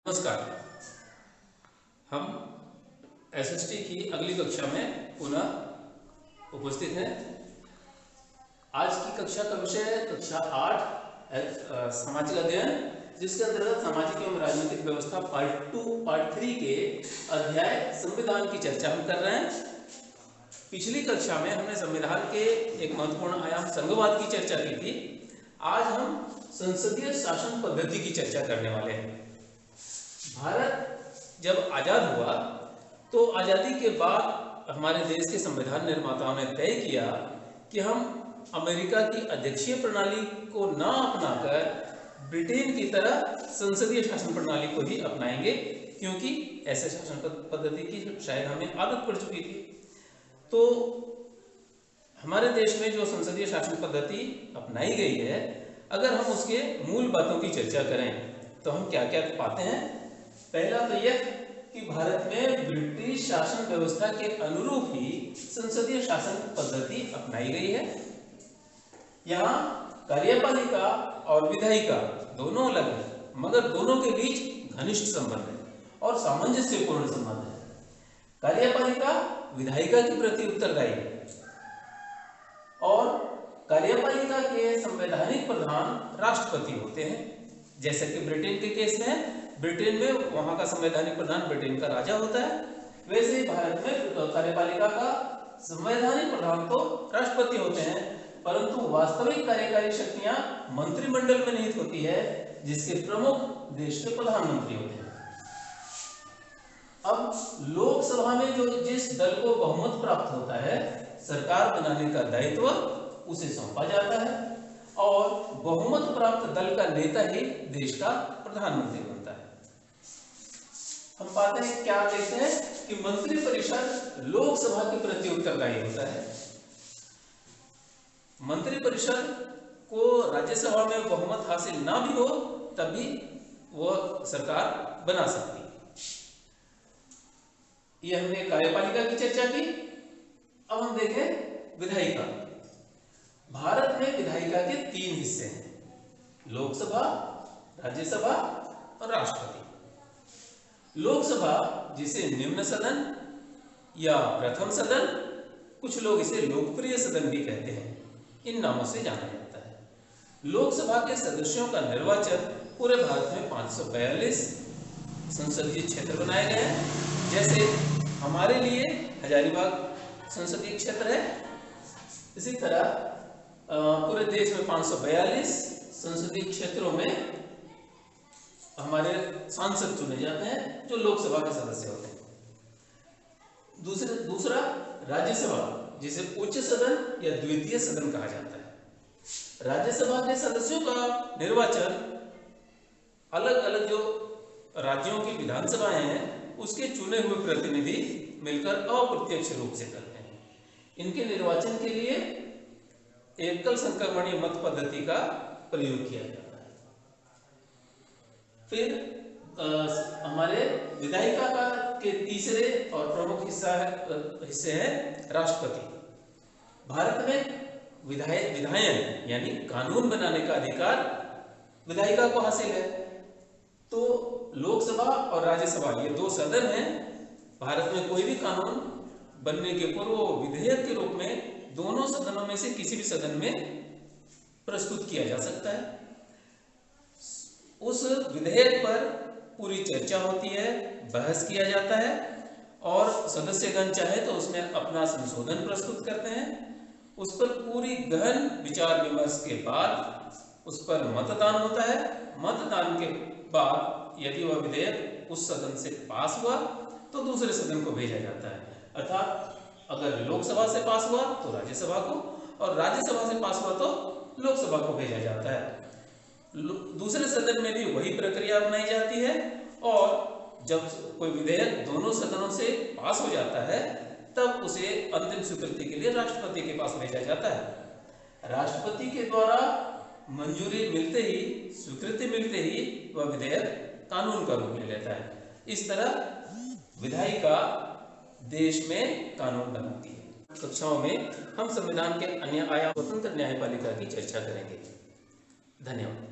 नमस्कार। हम एसएसटी की अगली कक्षा में पुनः उपस्थित हैं। आज की कक्षा का विषय है कक्षा 8 सामाजिक अध्ययन, जिसके अंतर्गत सामाजिक एवं राजनीतिक व्यवस्था पार्ट 2 पार्ट 3 के अध्याय संविधान की चर्चा हम कर रहे हैं। पिछली कक्षा में हमने संविधान के एक महत्वपूर्ण आयाम संघवाद की चर्चा की थी। आज हम संसदीय शासन पद्धति की चर्चा करने वाले हैं। भारत जब आजाद हुआ तो आजादी के बाद हमारे देश के संविधान निर्माताओं ने तय किया कि हम अमेरिका की अध्यक्षीय प्रणाली को न अपनाकर ब्रिटेन की तरह संसदीय शासन प्रणाली को ही अपनाएंगे, क्योंकि ऐसे शासन पद्धति की शायद हमें आदत पड़ चुकी थी। तो हमारे देश में जो संसदीय शासन पद्धति अपनाई गई है, अगर हम उसके मूल बातों की चर्चा करें तो हम क्या क्या पाते हैं। पहला तो यह कि भारत में ब्रिटिश शासन व्यवस्था के अनुरूप ही संसदीय शासन पद्धति अपनाई गई है। यहाँ कार्यपालिका और विधायिका दोनों अलग है, मगर दोनों के बीच घनिष्ठ संबंध है और सामंजस्यपूर्ण संबंध है। कार्यपालिका विधायिका के प्रति उत्तरदायी है और कार्यपालिका के संवैधानिक प्रधान राष्ट्रपति होते हैं। जैसे कि ब्रिटेन के केस में, ब्रिटेन में वहां का संवैधानिक प्रधान ब्रिटेन का राजा होता है, वैसे ही भारत में कार्यपालिका का संवैधानिक प्रधान तो राष्ट्रपति होते हैं, परंतु वास्तविक कार्यकारी शक्तियां मंत्रिमंडल में निहित होती है, जिसके प्रमुख देश के प्रधानमंत्री होते हैं। अब लोकसभा में जो जिस दल को बहुमत प्राप्त होता है, सरकार बनाने का दायित्व उसे सौंपा जाता है और बहुमत प्राप्त दल का नेता ही देश का प्रधानमंत्री बनता है। हम पाते हैं, क्या देखते हैं कि मंत्रिपरिषद लोकसभा के प्रति उत्तरदायी होता है। मंत्रिपरिषद को राज्यसभा में बहुमत हासिल ना भी हो तभी वह सरकार बना सकती है। यह हमने कार्यपालिका की चर्चा की। अब हम देखें विधायिका। भारत में विधायिका के 3 हिस्से हैं, लोकसभा, राज्यसभा और राष्ट्रपति। लोकसभा, जिसे निम्न सदन या प्रथम सदन, कुछ लोग इसे लोकप्रिय सदन भी कहते हैं, इन नामों से जाना जाता है। लोकसभा के सदस्यों का निर्वाचन पूरे भारत में 542 संसदीय क्षेत्र बनाए गए हैं। जैसे हमारे लिए हजारीबाग संसदीय क्षेत्र है, इसी तरह पूरे देश में 542 संसदीय क्षेत्रों में हमारे सांसद चुने जाते हैं, जो लोकसभा के सदस्य होते हैं। दूसरा राज्यसभा, जिसे उच्च सदन या द्वितीय सदन कहा जाता है। राज्यसभा के सदस्यों का निर्वाचन अलग अलग जो राज्यों की विधानसभाएं हैं, उसके चुने हुए प्रतिनिधि मिलकर अप्रत्यक्ष रूप से करते हैं। इनके निर्वाचन के लिए एकल संक्रमणीय मत पद्धति का प्रयोग किया जाता है। फिर हमारे विधायिका का के तीसरे और प्रमुख हिस्से हैं राष्ट्रपति। भारत में विधायन यानी कानून बनाने का अधिकार विधायिका को हासिल है। तो लोकसभा और राज्यसभा, ये 2 सदन हैं। भारत में कोई भी कानून बनने के पूर्व विधेयक के रूप में दोनों सदनों में से किसी भी सदन में प्रस्तुत किया जा सकता है। उस विधेयक पर पूरी चर्चा होती है, बहस किया जाता है और सदस्यगण चाहे तो उसमें अपना संशोधन प्रस्तुत करते हैं। उस पर पूरी गहन विचार विमर्श के बाद उस पर मतदान होता है। मतदान के बाद यदि वह विधेयक उस सदन से पास हुआ तो दूसरे सदन को भेजा जाता है। अर्थात अगर लोकसभा से पास हुआ तो राज्यसभा को, और राज्यसभा से पास हुआ तो लोकसभा को भेजा जाता है। दूसरे सदन में भी वही प्रक्रिया अपनाई जाती है और जब कोई विधेयक दोनों सदनों से पास हो जाता है, तब उसे अंतिम स्वीकृति के लिए राष्ट्रपति के पास भेजा जाता है। राष्ट्रपति के द्वारा मंजूरी मिलते ही, स्वीकृति मिलते ही वह विधेयक कानून का रूप ले लेता है। इस तरह विधायिका देश में कानून बनाती है। कक्षाओं में हम संविधान के अन्य आयाम स्वतंत्र न्यायपालिका की चर्चा करेंगे। धन्यवाद।